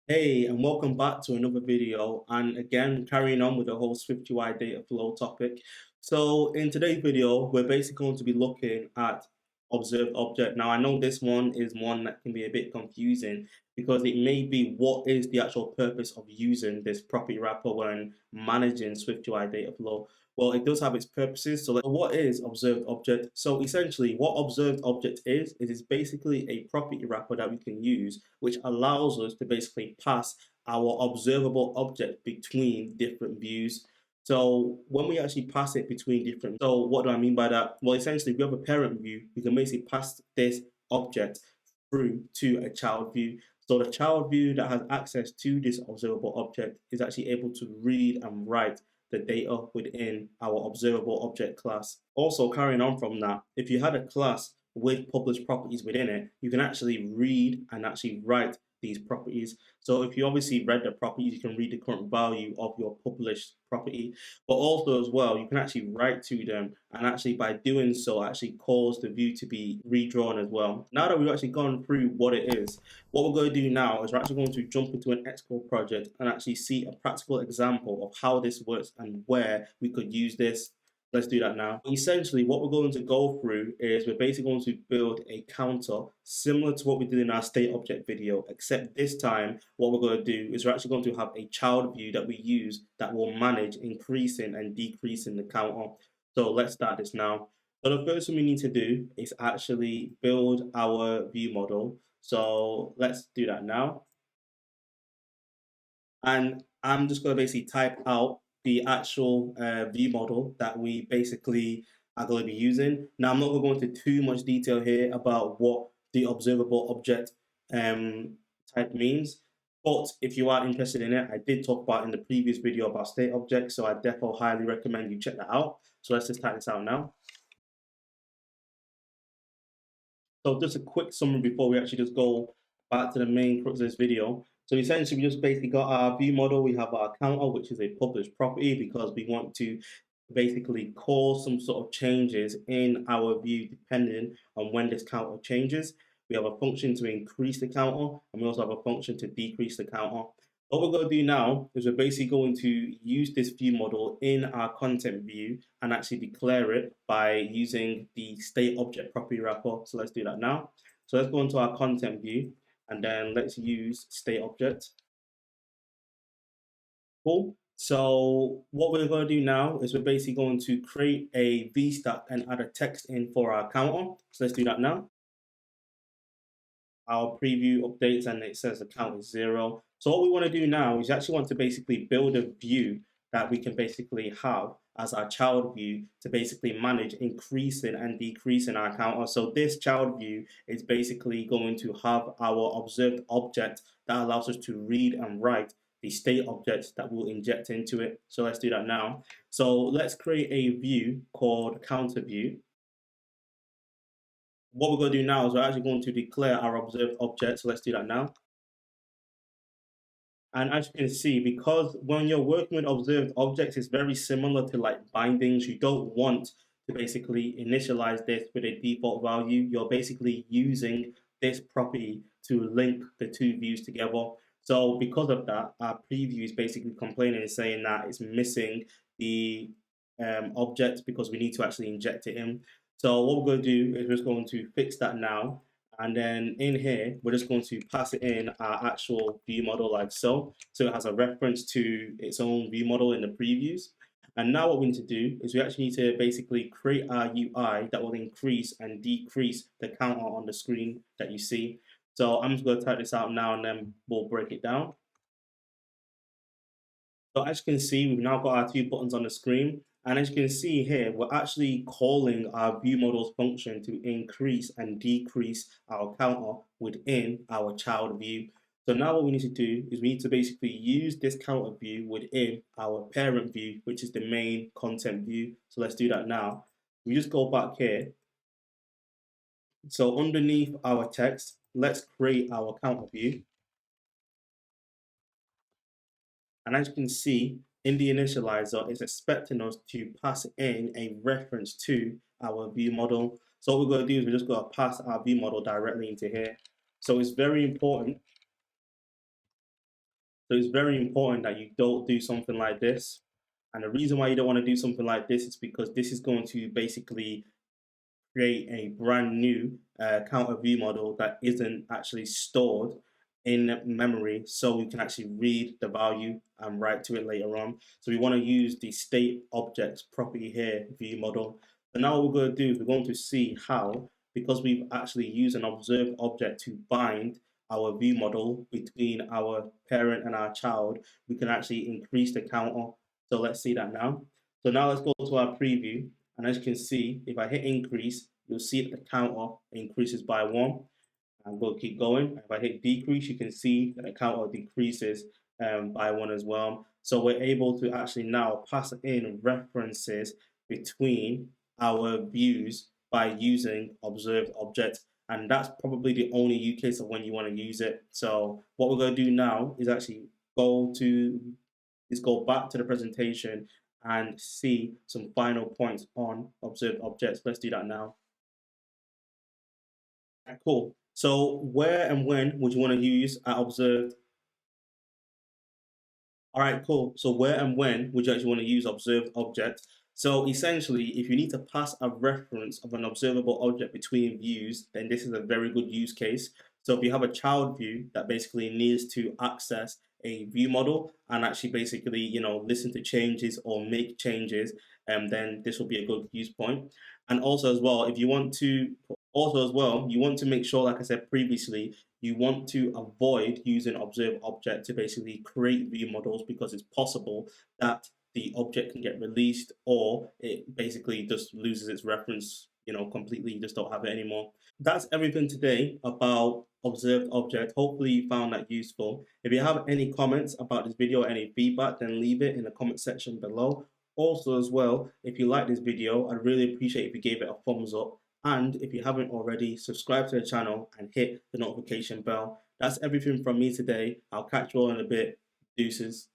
Hey, and welcome back to another video. And again, carrying on with the whole SwiftUI Data Flow topic. So in today's video, we're basically going to be looking at observed object. Now, I know this one is one that can be a bit confusing because it may be what is the actual purpose of using this property wrapper when managing SwiftUI Data Flow. Well, it does have its purposes. So what is observed object? So essentially what observed object is it's basically a property wrapper that we can use, which allows us to basically pass our observable object between different views. So when we actually pass it between different, so what do I mean by that? Well, essentially we have a parent view, we can basically pass this object through to a child view. So the child view that has access to this observable object is actually able to read and write the data within our observable object class. Also, carrying on from that, if you had a class with published properties within it, you can actually read and actually write these properties. So if you obviously read the properties, you can read the current value of your published property, but also as well, you can actually write to them and actually by doing so, actually cause the view to be redrawn as well. Now that we've actually gone through what it is, what we're going to do now is we're actually going to jump into an Xcode project and actually see a practical example of how this works and where we could use this. Let's do that now. Essentially, what we're going to go through is we're basically going to build a counter similar to what we did in our state object video, except this time, what we're going to do is we're actually going to have a child view that we use that will manage increasing and decreasing the counter. So let's start this now. So the first thing we need to do is actually build our view model. So let's do that now. And I'm just going to basically type out the actual view model that we basically are going to be using. Now, I'm not going to go into too much detail here about what the observable object type means. But if you are interested in it, I did talk about in the previous video about state objects, so I definitely highly recommend you check that out. So let's just type this out now. So just a quick summary before we actually just go back to the main crux of this video. So essentially, we just basically got our view model. We have our counter, which is a published property because we want to basically cause some sort of changes in our view depending on when this counter changes. We have a function to increase the counter, and we also have a function to decrease the counter. What we're going to do now is we're basically going to use this view model in our content view and actually declare it by using the state object property wrapper. So let's do that now. So let's go into our content view and then let's use state object. Cool. So what we're going to do now is we're basically going to create a VStack and add a text in for our counter. So let's do that now. Our preview updates and it says the count is 0. So what we want to do now is actually want to basically build a view that we can basically have as our child view to basically manage increasing and decreasing our counter. So this child view is basically going to have our observed object that allows us to read and write the state objects that we'll inject into it. So let's do that now. So let's create a view called counter view. What we're going to do now is we're actually going to declare our observed object. So let's do that now. And as you can see, because when you're working with observed objects, it's very similar to like bindings. You don't want to basically initialize this with a default value. You're basically using this property to link the two views together. So because of that, our preview is basically complaining and saying that it's missing the object because we need to actually inject it in. So what we're going to do is we're just going to fix that now. And then in here, we're just going to pass it in our actual view model like so. So it has a reference to its own view model in the previews. And now what we need to do is we actually need to basically create our UI that will increase and decrease the counter on the screen that you see. So I'm just going to type this out now and then we'll break it down. So as you can see, we've now got our two buttons on the screen. And as you can see here, we're actually calling our view models function to increase and decrease our counter within our child view. So now what we need to do is we need to basically use this counter view within our parent view, which is the main content view. So let's do that now. We just go back here. So underneath our text, let's create our counter view. And as you can see, in the initializer, it's expecting us to pass in a reference to our view model. So what we're going to do is we're just going to pass our view model directly into here. So it's very important So it's very important that you don't do something like this. And the reason why you don't want to do something like this is because this is going to basically create a brand new counter view model that isn't actually stored in memory, so we can actually read the value and write to it later on. So we want to use the state objects property here view model. So now what we're going to do is we're going to see how, because we've actually used an observed object to bind our view model between our parent and our child, we can actually increase the counter. So let's see that now. So now let's go to our preview. And as you can see, if I hit increase, you'll see that the counter increases by 1. And we'll keep going. If I hit decrease, you can see that the counter decreases by 1 as well. So we're able to actually now pass in references between our views by using observed object. And that's probably the only use case of when you want to use it. So what we're going to do now is actually go back to the presentation and see some final points on observed objects. Let's do that now. Cool. So where and when would you want to use observed? All right, cool. So where and when would you actually want to use observed object? So essentially, if you need to pass a reference of an observable object between views, then this is a very good use case. So if you have a child view that basically needs to access a view model and actually basically, listen to changes or make changes, then this will be a good use point. And also as well, if you want to, you want to make sure, like I said previously, you want to avoid using observed object to basically create view models, because it's possible that the object can get released or it basically just loses its reference, completely. You just don't have it anymore. That's everything today about observed object. Hopefully you found that useful. If you have any comments about this video or any feedback, then leave it in the comment section below. Also as well, if you like this video, I'd really appreciate if you gave it a thumbs up. And if you haven't already, subscribe to the channel and hit the notification bell. That's everything from me today. I'll catch you all in a bit. Deuces.